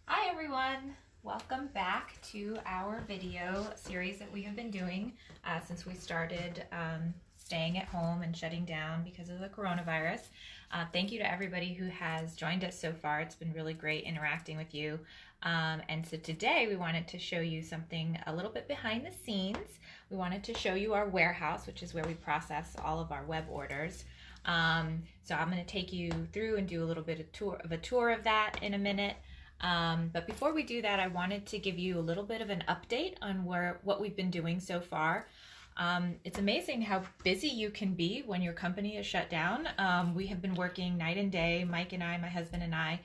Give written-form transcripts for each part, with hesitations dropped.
Hi everyone! Welcome back to our video series that we have been doing since we started staying at home and shutting down because of the coronavirus. Thank you to everybody who has joined us so far. It's been really great interacting with you. And so today we wanted to show you something a little bit behind the scenes. We wanted to show you our warehouse, which is where we process all of our web orders. So I'm going to take you through and do a little bit of a tour of that in a minute. But before we do that, I wanted to give you a little bit of an update on what we've been doing so far. It's amazing how busy you can be when your company is shut down. We have been working night and day, Mike and I, my husband and I,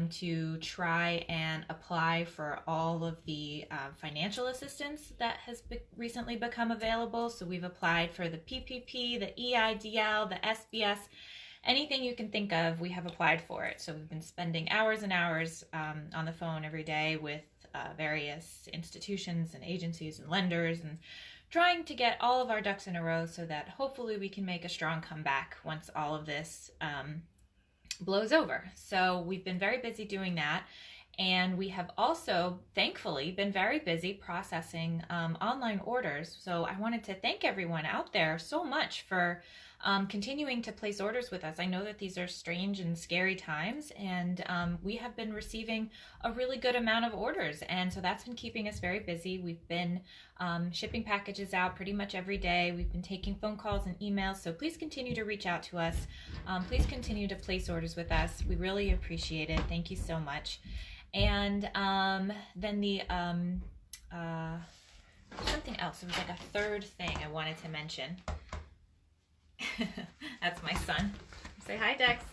to try and apply for all of the financial assistance that has recently become available. So we've applied for the PPP, the EIDL, the SBS, anything you can think of, we have applied for it. So we've been spending hours and hours on the phone every day with various institutions and agencies and lenders and trying to get all of our ducks in a row so that hopefully we can make a strong comeback once all of this blows over. So we've been very busy doing that. And we have also, thankfully, been very busy processing online orders. So I wanted to thank everyone out there so much for continuing to place orders with us. I know that these are strange and scary times, and we have been receiving a really good amount of orders. And so that's been keeping us very busy. We've been shipping packages out pretty much every day. We've been taking phone calls and emails. So please continue to reach out to us. Please continue to place orders with us. We really appreciate it. Thank you so much. And then the something else. It was like a third thing I wanted to mention. That's my son. Say hi, Dex.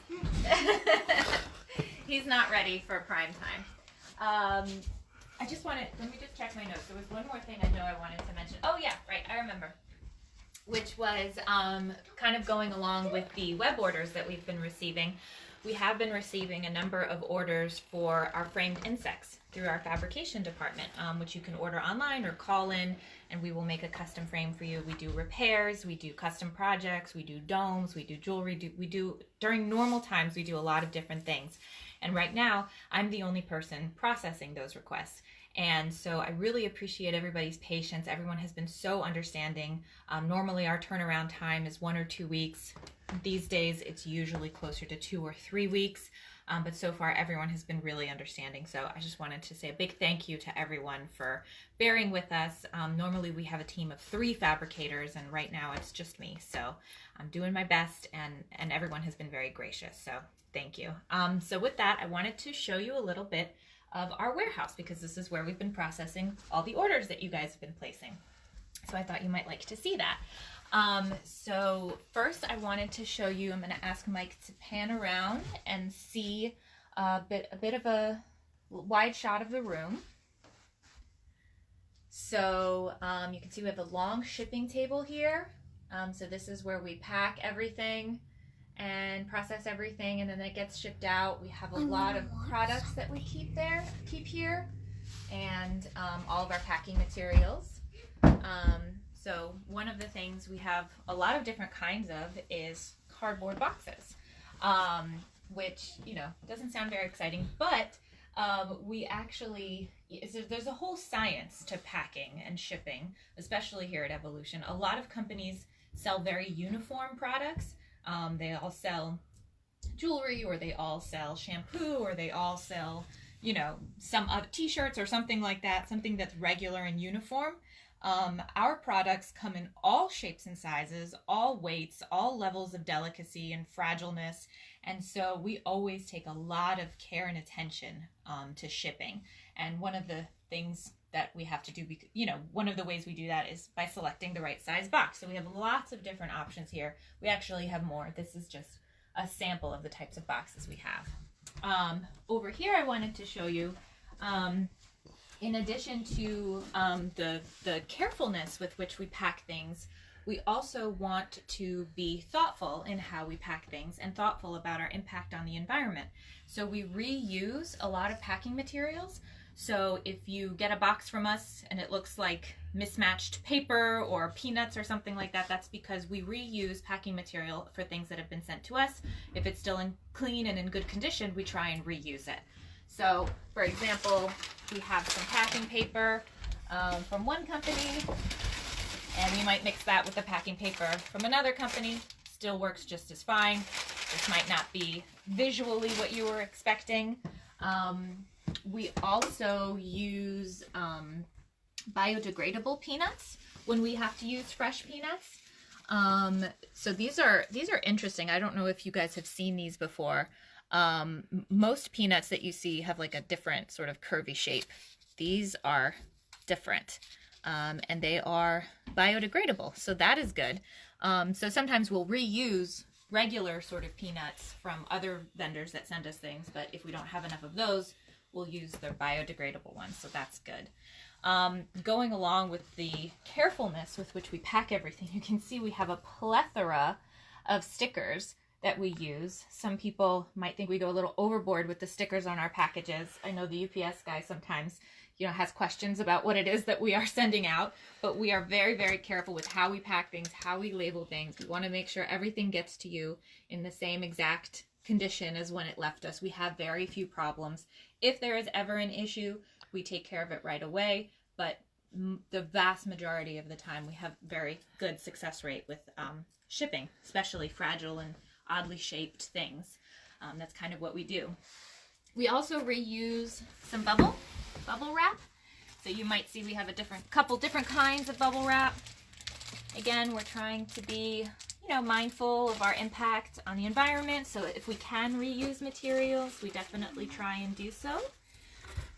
He's not ready for prime time. I just wanted, let me just check my notes. There was one more thing I know I wanted to mention. Oh yeah, right, I remember. Which was kind of going along with the web orders that we've been receiving. We have been receiving a number of orders for our framed insects through our fabrication department, which you can order online or call in, and we will make a custom frame for you. We do repairs, we do custom projects, we do domes, we do jewelry, during normal times, we do a lot of different things. And right now, I'm the only person processing those requests. And so I really appreciate everybody's patience. Everyone has been so understanding. Normally our turnaround time is 1 or 2 weeks. These days it's usually closer to 2 or 3 weeks. But so far everyone has been really understanding. So I just wanted to say a big thank you to everyone for bearing with us. Normally we have a team of 3 fabricators, and right now it's just me. So I'm doing my best, and everyone has been very gracious. So thank you. So with that, I wanted to show you a little bit of our warehouse, because this is where we've been processing all the orders that you guys have been placing. So I thought you might like to see that. So first I wanted to show you, I'm going to ask Mike to pan around and see a bit of a wide shot of the room. So you can see we have a long shipping table here. So this is where we pack everything and process everything, and then it gets shipped out. We have a lot of products that we keep here, and all of our packing materials. So one of the things we have a lot of different kinds of is cardboard boxes, which, you know, doesn't sound very exciting, but we actually, there's a whole science to packing and shipping, especially here at Evolution. A lot of companies sell very uniform products. They all sell jewelry, or they all sell shampoo, or they all sell, you know, some t-shirts or something like that, something that's regular and uniform. Our products come in all shapes and sizes, all weights, all levels of delicacy and fragileness, and so we always take a lot of care and attention to shipping. And one of the things that we have to do, you know, one of the ways we do that is by selecting the right size box. So we have lots of different options here. We actually have more. This is just a sample of the types of boxes we have. Over here I wanted to show you, in addition to the carefulness with which we pack things, we also want to be thoughtful in how we pack things and thoughtful about our impact on the environment. So we reuse a lot of packing materials. So if you get a box from us and it looks like mismatched paper or peanuts or something like that, that's because we reuse packing material for things that have been sent to us. If it's still clean and in good condition, we try and reuse it. So, for example, we have some packing paper from one company, and you might mix that with the packing paper from another company. Still works just as fine. This might not be visually what you were expecting. We also use biodegradable peanuts when we have to use fresh peanuts. So these are interesting. I don't know if you guys have seen these before. Most peanuts that you see have like a different sort of curvy shape. These are different, and they are biodegradable, so that is good. So sometimes we'll reuse regular sort of peanuts from other vendors that send us things, but if we don't have enough of those, we'll use their biodegradable ones, so that's good. Going along with the carefulness with which we pack everything, you can see we have a plethora of stickers that we use. Some people might think we go a little overboard with the stickers on our packages. I know the UPS guy sometimes, has questions about what it is that we are sending out, but we are very, very careful with how we pack things, how we label things. We want to make sure everything gets to you in the same exact condition as when it left us. We have very few problems. If there is ever an issue, we take care of it right away, but the vast majority of the time we have very good success rate with shipping, especially fragile and oddly shaped things. That's kind of what we do. We also reuse some bubble wrap. So you might see we have a couple different kinds of bubble wrap. Again, we're trying to be, mindful of our impact on the environment. So if we can reuse materials, we definitely try and do so.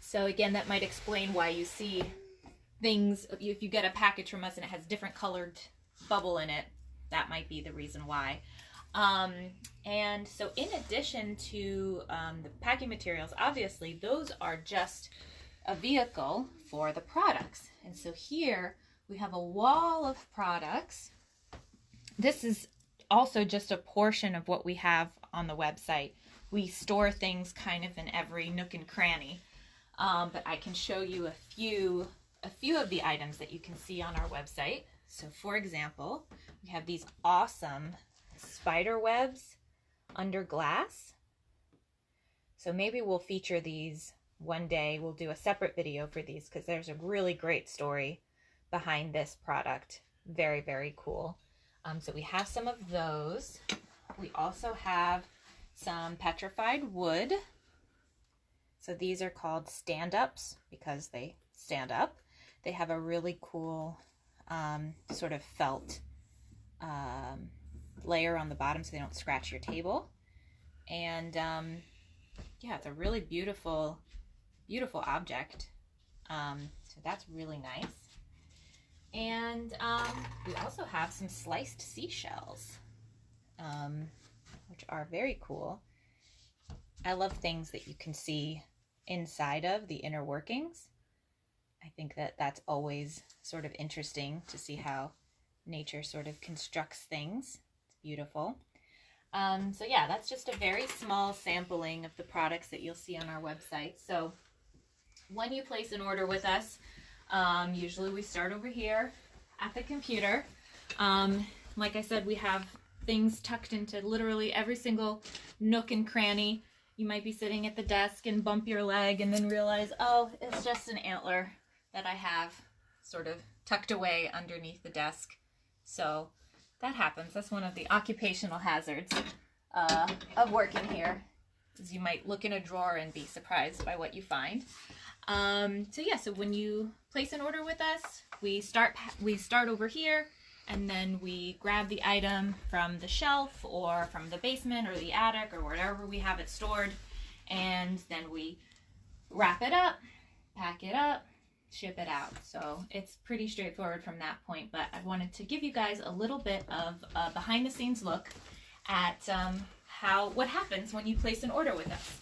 So again, that might explain why you see things, if you get a package from us and it has different colored bubble in it, that might be the reason why. And so in addition to the packing materials, obviously those are just a vehicle for the products. And so here we have a wall of products. This is also just a portion of what we have on the website. We store things kind of in every nook and cranny, but I can show you a few of the items that you can see on our website. So for example, we have these awesome spider webs under glass. So maybe we'll feature these one day. We'll do a separate video for these because there's a really great story behind this product. Very, very cool. So we have some of those. We also have some petrified wood. So these are called stand-ups because they stand up. They have a really cool sort of felt layer on the bottom so they don't scratch your table. And yeah, it's a really beautiful object. So that's really nice. And we also have some sliced seashells, which are very cool. I love things that you can see inside of the inner workings. I think that that's always sort of interesting to see how nature sort of constructs things. It's beautiful. So yeah, that's just a very small sampling of the products that you'll see on our website. So when you place an order with us, usually we start over here at the computer. Like I said, we have things tucked into literally every single nook and cranny. You might be sitting at the desk and bump your leg and then realize, oh, it's just an antler that I have sort of tucked away underneath the desk. So that happens. That's one of the occupational hazards of working here, is you might look in a drawer and be surprised by what you find. So yeah, so when you place an order with us, we start over here, and then we grab the item from the shelf or from the basement or the attic or wherever we have it stored, and then we wrap it up, pack it up, ship it out. So it's pretty straightforward from that point, but I wanted to give you guys a little bit of a behind the scenes look at what happens when you place an order with us.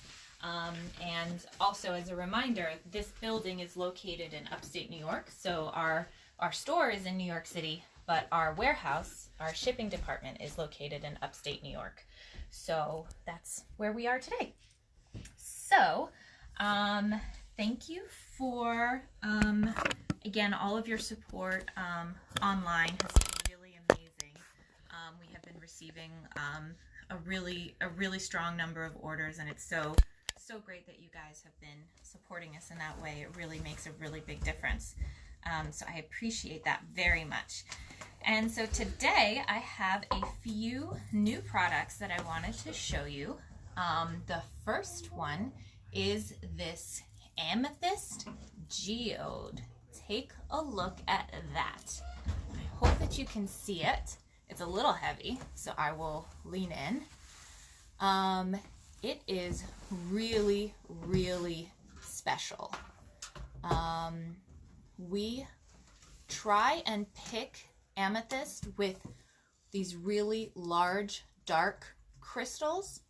And also as a reminder, this building is located in upstate New York. So our store is in New York City, but our warehouse, our shipping department, is located in upstate New York. So that's where we are today. So thank you for, again, all of your support online has been really amazing. We have been receiving a really strong number of orders, and it's so so great that you guys have been supporting us in that way. It really makes a really big difference. So I appreciate that very much. And so today I have a few new products that I wanted to show you. The first one is this Amethyst Geode. Take a look at that. I hope that you can see it. It's a little heavy, so I will lean in. It is really, really special. We try and pick amethyst with these really large, dark crystals,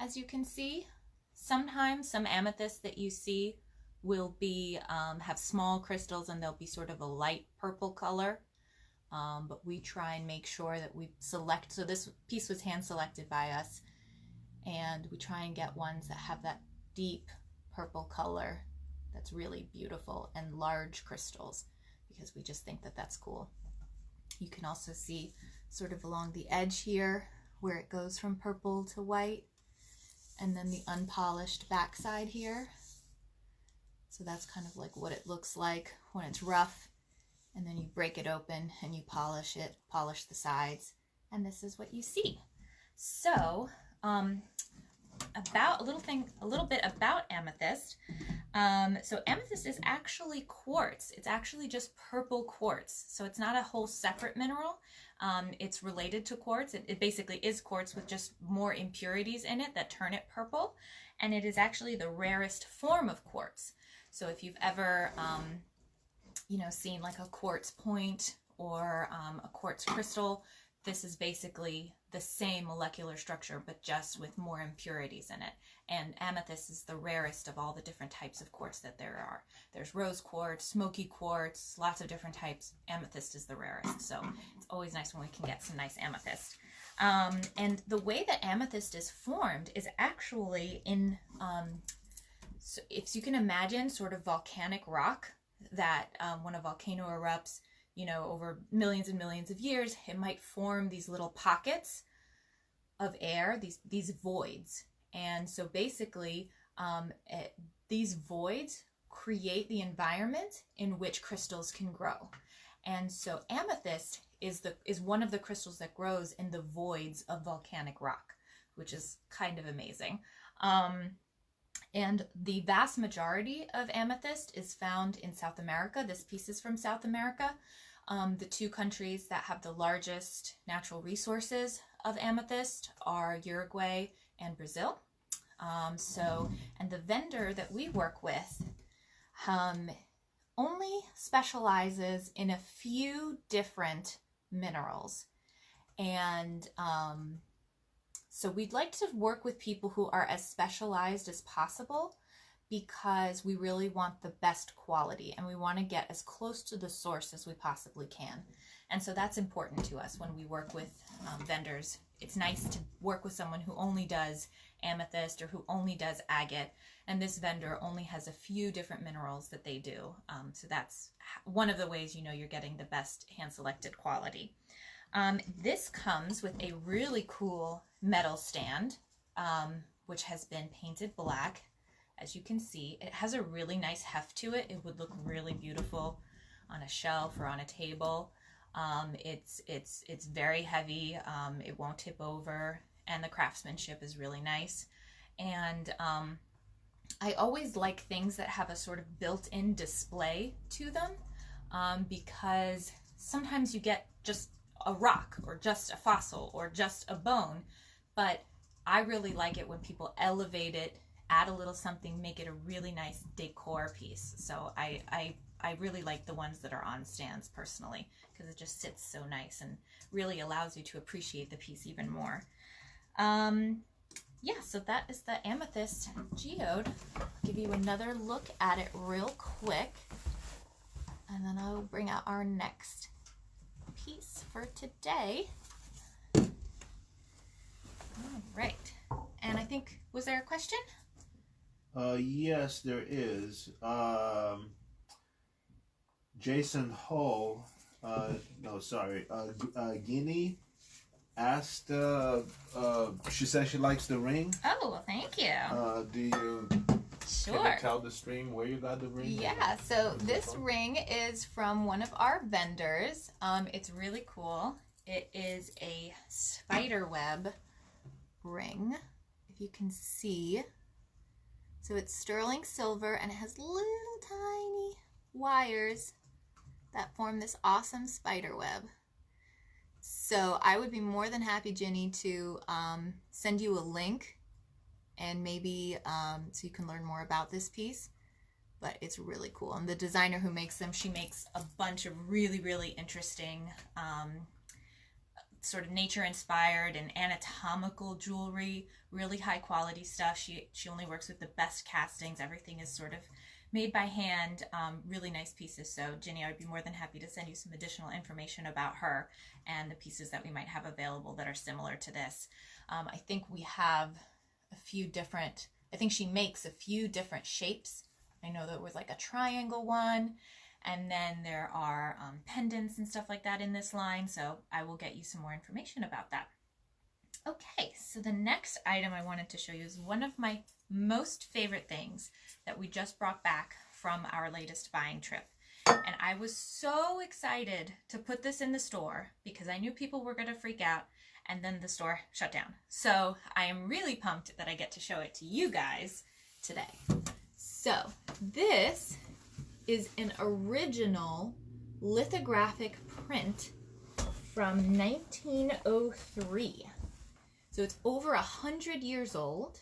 as you can see. Sometimes some amethysts that you see will be have small crystals and they'll be sort of a light purple color. But we try and make sure that we select, so this piece was hand selected by us, and we try and get ones that have that deep purple color that's really beautiful and large crystals, because we just think that that's cool. You can also see sort of along the edge here where it goes from purple to white, and then the unpolished backside here. So that's kind of like what it looks like when it's rough, and then you break it open and you polish it, polish the sides, and this is what you see. So about a little bit about amethyst. So amethyst is actually quartz. It's actually just purple quartz. So it's not a whole separate mineral. It's related to quartz. It basically is quartz with just more impurities in it that turn it purple. And it is actually the rarest form of quartz. So if you've ever, seen like a quartz point or a quartz crystal, this is basically the same molecular structure, but just with more impurities in it. And amethyst is the rarest of all the different types of quartz that there are. There's rose quartz, smoky quartz, lots of different types. Amethyst is the rarest. So it's always nice when we can get some nice amethyst. And the way that amethyst is formed is actually in, so if you can imagine sort of volcanic rock that when a volcano erupts, over millions and millions of years, it might form these little pockets of air, these voids. And so basically, these voids create the environment in which crystals can grow. And so amethyst is one of the crystals that grows in the voids of volcanic rock, which is kind of amazing. And the vast majority of amethyst is found in South America. This piece is from South America. The two countries that have the largest natural resources of amethyst are Uruguay and Brazil. And the vendor that we work with only specializes in a few different minerals. And so we'd like to work with people who are as specialized as possible, because we really want the best quality and we want to get as close to the source as we possibly can. And so that's important to us when we work with vendors. It's nice to work with someone who only does amethyst or who only does agate, and this vendor only has a few different minerals that they do. So that's one of the ways you're getting the best hand-selected quality. This comes with a really cool metal stand, which has been painted black. As you can see, it has a really nice heft to it. It would look really beautiful on a shelf or on a table. It's very heavy. It won't tip over, and the craftsmanship is really nice. And I always like things that have a sort of built-in display to them, because sometimes you get just a rock or just a fossil or just a bone, but I really like it when people elevate it, add a little something, make it a really nice decor piece. So I really like the ones that are on stands personally, because it just sits so nice and really allows you to appreciate the piece even more. Yeah, so that is the Amethyst Geode. I'll give you another look at it real quick, and then I'll bring out our next piece for today. All right, and I think, was there a question? Yes, there is. Jason Hull, Guinea asked, she said she likes the ring. Oh, well, thank you. Do you Sure. can you tell the stream where you got the ring? Yeah, so this ring is from one of our vendors. It's really cool. It is a spider web ring, if you can see. So it's sterling silver and it has little tiny wires that form this awesome spider web. So I would be more than happy, Ginny, to send you a link and maybe so you can learn more about this piece. But it's really cool. And the designer who makes them, she makes a bunch of really, really interesting sort of nature-inspired and anatomical jewelry, really high-quality stuff. She only works with the best castings. Everything is sort of made by hand, really nice pieces. So Ginny, I would be more than happy to send you some additional information about her and the pieces that we might have available that are similar to this. I think we have a few different, I think she makes a few different shapes. I know there was like a triangle one, and then there are pendants and stuff like that in this line, so I will get you some more information about that. Okay, so the next item I wanted to show you is one of my most favorite things that we just brought back from our latest buying trip. And I was so excited to put this in the store because I knew people were going to freak out, and then the store shut down. So I am really pumped that I get to show it to you guys today. So this is an original lithographic print from 1903. So it's over 100 years old.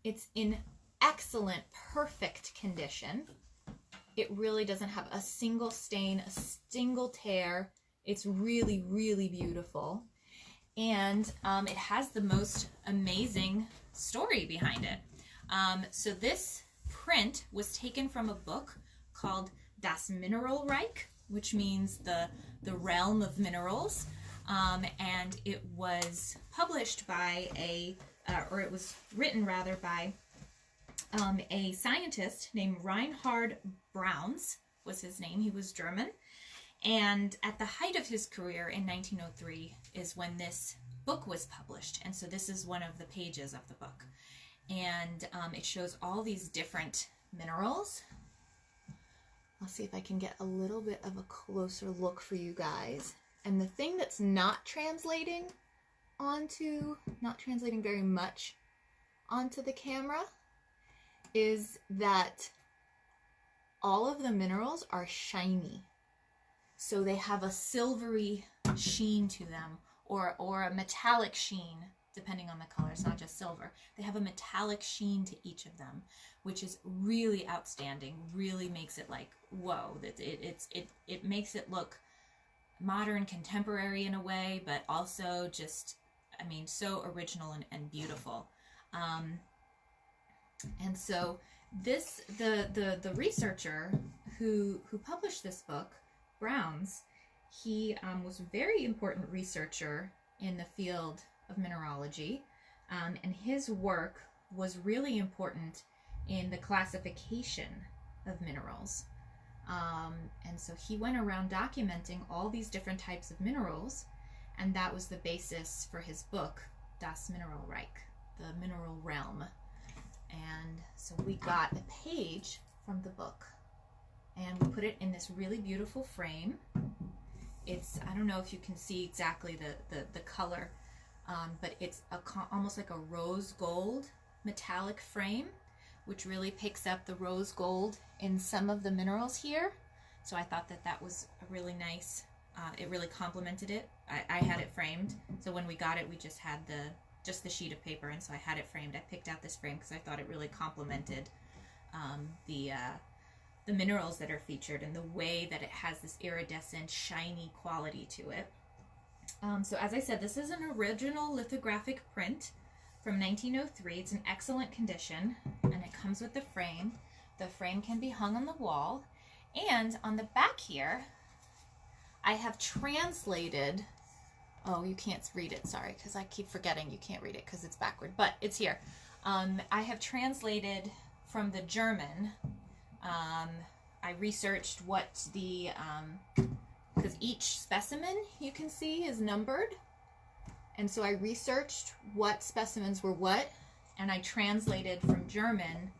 It's in excellent, perfect condition. It really doesn't have a single stain, a single tear. It's really, really beautiful. And it has the most amazing story behind it. So this print was taken from a book called Das Mineralreich, which means the realm of minerals. And it was published by or it was written rather by a scientist named Reinhard Brauns was his name. He was German. And at the height of his career in 1903 is when this book was published. And so this is one of the pages of the book. And it shows all these different minerals. I'll see if I can get a little bit of a closer look for you guys. And the thing that's not translating very much onto the camera is that all of the minerals are shiny. So they have a silvery sheen to them, or a metallic sheen, depending on the color. It's not just silver. They have a metallic sheen to each of them, which is really outstanding. Really makes it like, whoa. It makes it look modern, contemporary in a way, but also just, I mean, so original and beautiful. And so this, the researcher who published this book, Browns, he was a very important researcher in the field of mineralogy, and his work was really important in the classification of minerals. And so he went around documenting all these different types of minerals, and that was the basis for his book, Das Mineralreich, the mineral realm. And so we got a page from the book, and we put it in this really beautiful frame. It's, I don't know if you can see exactly the color, but it's almost like a rose gold metallic frame, which really picks up the rose gold in some of the minerals here. So I thought that was a really nice, it really complemented it. I had it framed, so when we got it, we just had just the sheet of paper, and so I had it framed. I picked out this frame because I thought it really complemented the minerals that are featured and the way that it has this iridescent, shiny quality to it. So as I said, this is an original lithographic print from 1903. It's in excellent condition, and it comes with the frame. The frame can be hung on the wall, and on the back here, I have translated. Oh, you can't read it, sorry, because I keep forgetting you can't read it because it's backward, but it's here. I have translated from the German. I researched what because each specimen you can see is numbered. And so I researched what specimens were what, and I translated from German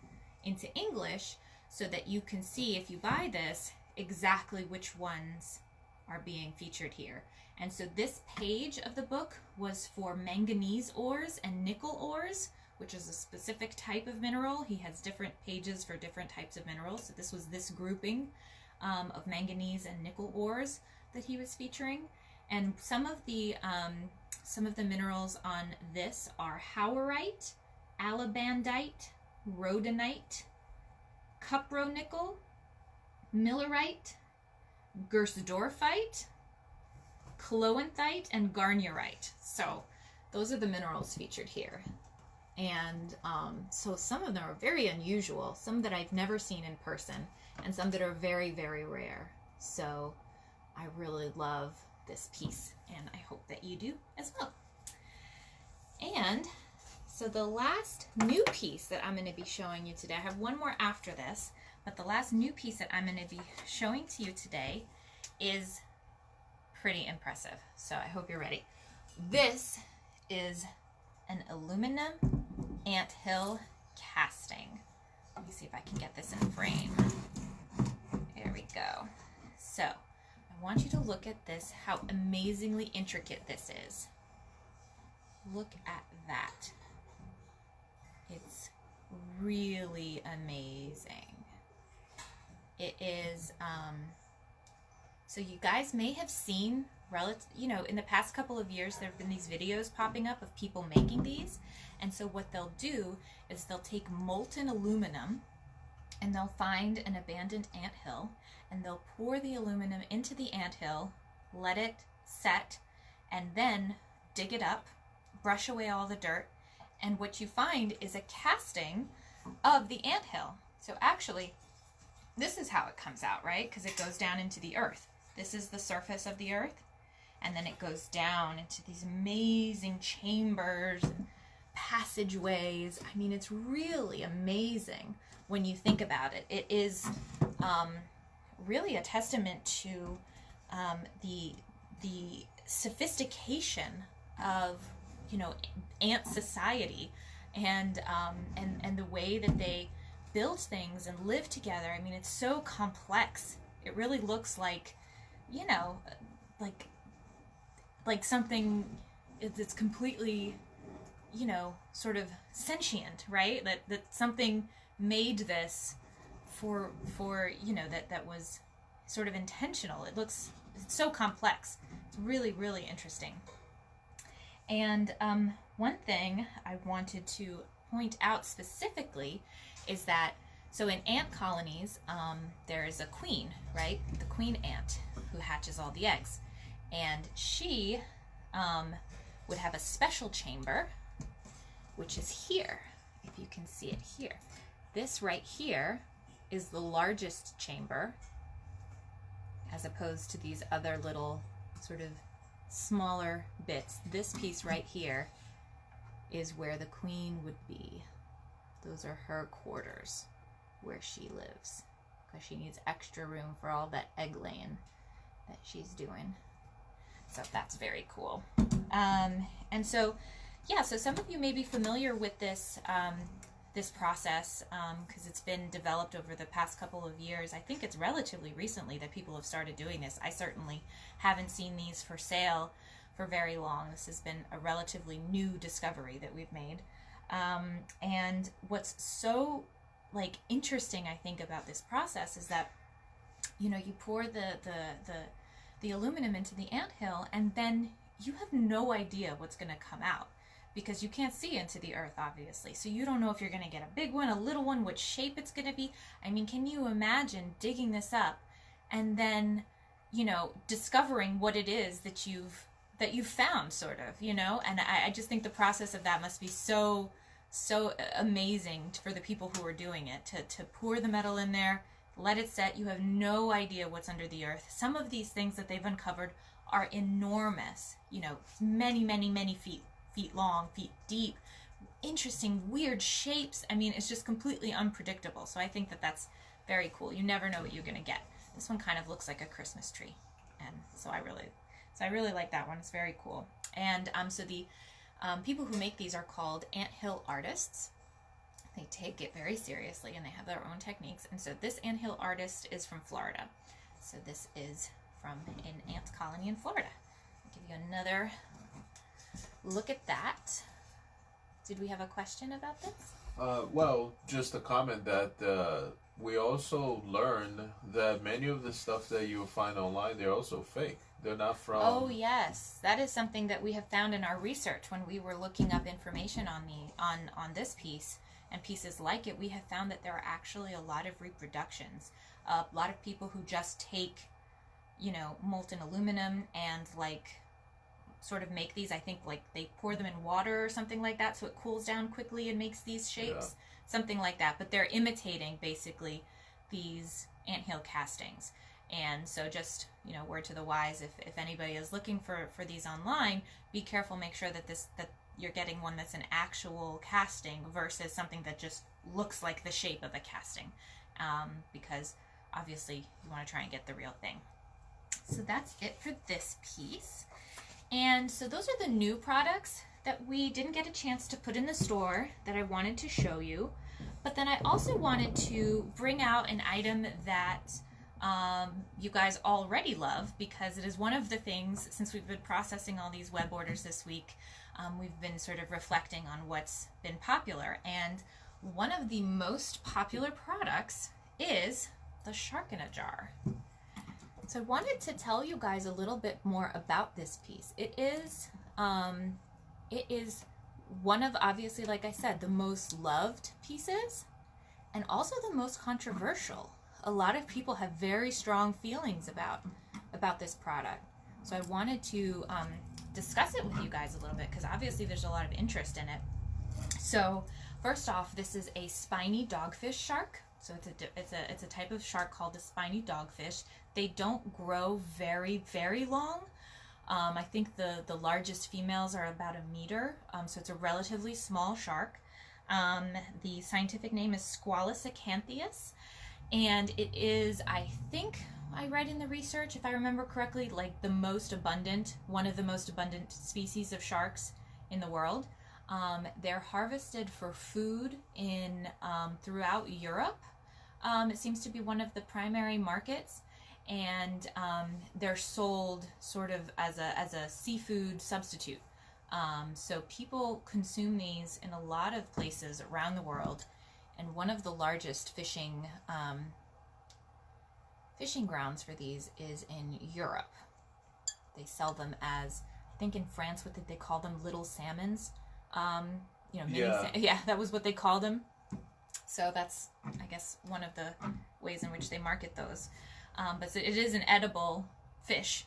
into English so that you can see, if you buy this, exactly which ones are being featured here. And so this page of the book was for manganese ores and nickel ores, which is a specific type of mineral. He has different pages for different types of minerals. So this was this grouping of manganese and nickel ores that he was featuring. And some of the minerals on this are howrite, alabandite, rhodonite, cupronickel, millerite, gersdorfite, cloanthite, and garnierite. So those are the minerals featured here. And so some of them are very unusual, some that I've never seen in person, and some that are very, very rare. So I really love this piece, and I hope that you do as well. And so the last new piece that I'm going to be showing you today, I have one more after this, but the last new piece that I'm going to be showing to you today is pretty impressive. So I hope you're ready. This is an aluminum Anthill casting. Let me see if I can get this in frame. There we go. So I want you to look at this, how amazingly intricate this is. Look at that. It's really amazing. It is, so you guys may have seen, in the past couple of years, there have been these videos popping up of people making these. And so what they'll do is they'll take molten aluminum and they'll find an abandoned anthill and they'll pour the aluminum into the anthill, let it set, and then dig it up, brush away all the dirt, and what you find is a casting of the anthill. So actually, this is how it comes out, right? Because it goes down into the earth. This is the surface of the earth, and then it goes down into these amazing chambers and passageways. I mean, it's really amazing when you think about it. It is really a testament to the sophistication of ant society and the way that they build things and live together. I mean, it's so complex. It really looks like, like something that's completely, sort of sentient, right? That something made this for that was sort of intentional. It's so complex. It's really, really interesting. And one thing I wanted to point out specifically is that, so in ant colonies, there is a queen, right? The queen ant who hatches all the eggs. And she would have a special chamber, which is here, if you can see it here. This right here is the largest chamber, as opposed to these other little sort of smaller bits. This piece right here is where the queen would be. Those are her quarters where she lives, because she needs extra room for all that egg laying that she's doing. So that's very cool. And so, yeah, so some of you may be familiar with this this process because it's been developed over the past couple of years. I think it's relatively recently that people have started doing this. I certainly haven't seen these for sale for very long. This has been a relatively new discovery that we've made. And what's so interesting, I think, about this process is that, you pour the aluminum into the anthill, and then you have no idea what's going to come out, because you can't see into the earth, obviously. So you don't know if you're going to get a big one, a little one, what shape it's going to be. I mean, can you imagine digging this up and then, discovering what it is that you've found, sort of, and I just think the process of that must be so amazing for the people who are doing it, to pour the metal in there, let it set. You have no idea what's under the earth. Some of these things that they've uncovered are enormous, many feet long, feet deep, interesting, weird shapes. I mean, it's just completely unpredictable. So I think that that's very cool. You never know what you're going to get. This one kind of looks like a Christmas tree. And so I really So I really like that one. It's very cool. And so the people who make these are called Anthill artists. They take it very seriously, and they have their own techniques. And so this Anthill artist is from Florida. So this is from an ant colony in Florida. I'll give you another look at that. Did we have a question about this? Well, just a comment that we also learned that many of the stuff that you find online, they're also fake. They're not from... Oh, yes. That is something that we have found in our research when we were looking up information on this piece and pieces like it. We have found that there are actually a lot of reproductions. A lot of people who just take, you know, molten aluminum and like sort of make these. I think like they pour them in water or something like that so it cools down quickly and makes these shapes. Something like that. But they're imitating basically these anthill castings. And so just, you know, word to the wise, if anybody is looking for these online, be careful, make sure that that you're getting one that's an actual casting versus something that just looks like the shape of a casting. Because obviously you want to try and get the real thing. So that's it for this piece. And so those are the new products that we didn't get a chance to put in the store that I wanted to show you. But then I also wanted to bring out an item that you guys already love, because it is one of the things, since we've been processing all these web orders this week, we've been sort of reflecting on what's been popular. And one of the most popular products is the shark in a jar. So I wanted to tell you guys a little bit more about this piece. It is one of, obviously, like I said, the most loved pieces and also the most controversial. A lot of people have very strong feelings about this product. So I wanted to discuss it with you guys a little bit, because obviously there's a lot of interest in it. So first off, this is a spiny dogfish shark. So it's a type of shark called a spiny dogfish. They don't grow very, very long. I think the largest females are about 1 meter. So it's a relatively small shark. The scientific name is Squalus acanthius. And it is, I think I read in the research, if I remember correctly, like the most abundant, one of the most abundant species of sharks in the world. They're harvested for food in throughout Europe. It seems to be one of the primary markets, and they're sold sort of as a seafood substitute. So people consume these in a lot of places around the world. And one of the largest fishing grounds for these is in Europe. They sell them as, I think in France, what did they call them? Little salmons. You know, yeah, that was what they called them. So that's, I guess, one of the ways in which they market those. But it is an edible fish.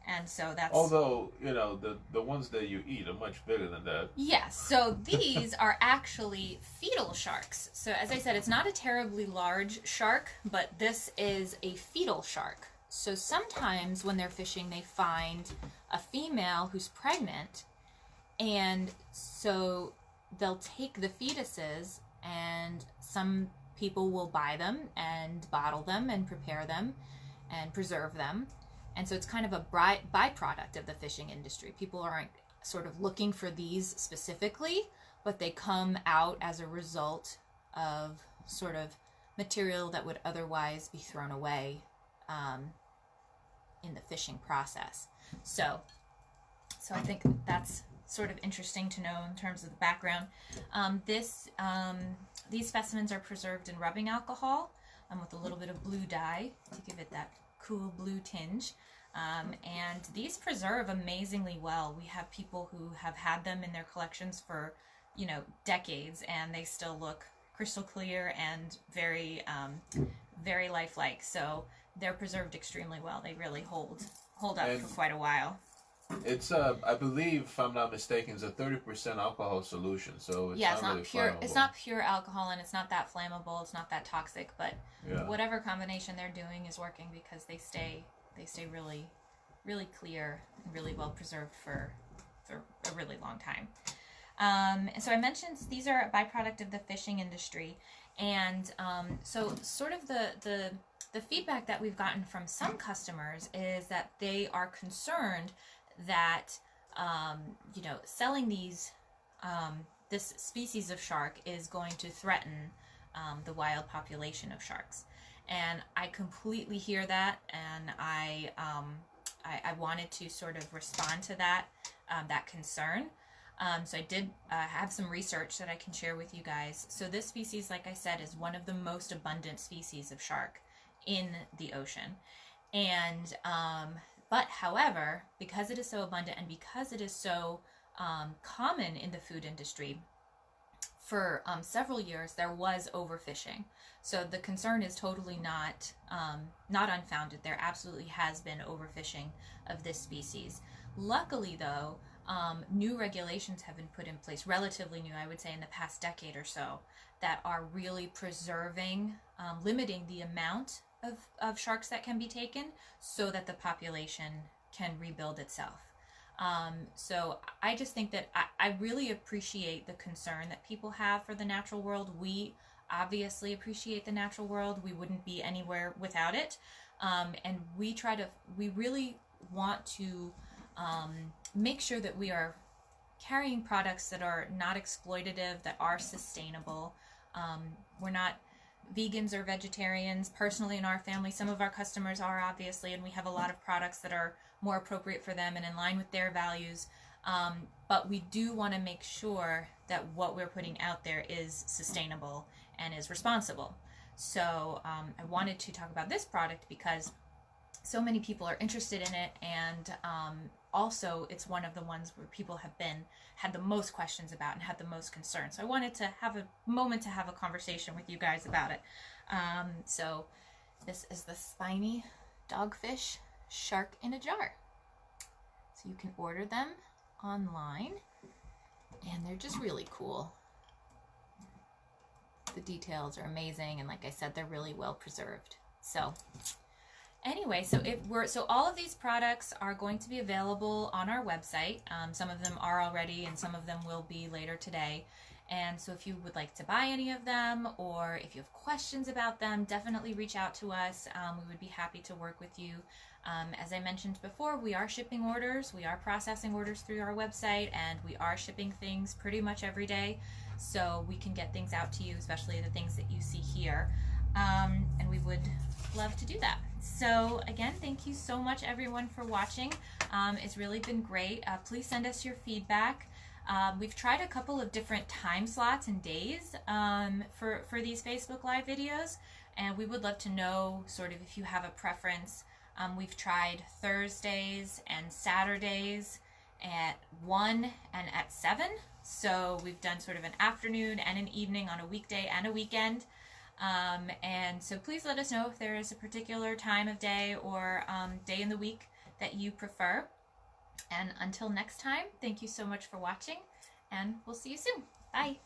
And so that's... Although, you know, the ones that you eat are much bigger than that. Yes, so these are actually fetal sharks. So as I said, it's not a terribly large shark, but this is a fetal shark. So sometimes when they're fishing, they find a female who's pregnant, and so they'll take the fetuses, and some people will buy them and bottle them and prepare them and preserve them. And so it's kind of a byproduct of the fishing industry. People aren't sort of looking for these specifically, but they come out as a result of sort of material that would otherwise be thrown away in the fishing process. So I think that's sort of interesting to know in terms of the background. These specimens are preserved in rubbing alcohol with a little bit of blue dye to give it that cool blue tinge. And these preserve amazingly well. We have people who have had them in their collections for, you know, decades, and they still look crystal clear and very, very lifelike. So they're preserved extremely well. They really hold up for quite a while. It's I believe, if I'm not mistaken, it's a 30% alcohol solution. So it's not really pure. flammable. It's not pure alcohol, and it's not that flammable. It's not that toxic. But whatever combination they're doing is working, because they stay really, really clear and really well preserved for a really long time. So I mentioned these are a byproduct of the fishing industry, and so sort of the the feedback that we've gotten from some customers is that they are concerned that, you know, selling these, this species of shark is going to threaten the wild population of sharks. And I completely hear that, and I wanted to sort of respond to that, that concern. So I did have some research that I can share with you guys. So this species, like I said, is one of the most abundant species of shark in the ocean. And, but however, because it is so abundant and because it is so common in the food industry, for several years there was overfishing. So the concern is totally not unfounded. There absolutely has been overfishing of this species. Luckily though, new regulations have been put in place, relatively new, I would say in the past decade or so, that are really preserving, limiting the amount of sharks that can be taken so that the population can rebuild itself. So I just think that I really appreciate the concern that people have for the natural world. We obviously appreciate the natural world. We wouldn't be anywhere without it. And we really want to make sure that we are carrying products that are not exploitative, that are sustainable. We're not vegans or vegetarians. Personally, in our family, some of our customers are, obviously, and we have a lot of products that are more appropriate for them and in line with their values. But we do want to make sure that what we're putting out there is sustainable and is responsible. So I wanted to talk about this product because so many people are interested in it, and also it's one of the ones where people have had the most questions about and had the most concern. So I wanted to have a moment to have a conversation with you guys about it. So this is the spiny dogfish shark in a jar. So you can order them online, and they're just really cool. The details are amazing, and like I said, they're really well preserved. So anyway, so all of these products are going to be available on our website. Some of them are already, and some of them will be later today. And so if you would like to buy any of them, or if you have questions about them, definitely reach out to us. We would be happy to work with you. As I mentioned before, we are shipping orders. We are processing orders through our website, and we are shipping things pretty much every day. So we can get things out to you, especially the things that you see here. And we would love to do that. So again, thank you so much everyone for watching. It's really been great. Please send us your feedback. We've tried a couple of different time slots and days for these Facebook Live videos, and we would love to know sort of if you have a preference. We've tried Thursdays and Saturdays at 1 and at 7. So we've done sort of an afternoon and an evening on a weekday and a weekend. And so please let us know if there is a particular time of day or day in the week that you prefer. And until next time, thank you so much for watching, and we'll see you soon. Bye.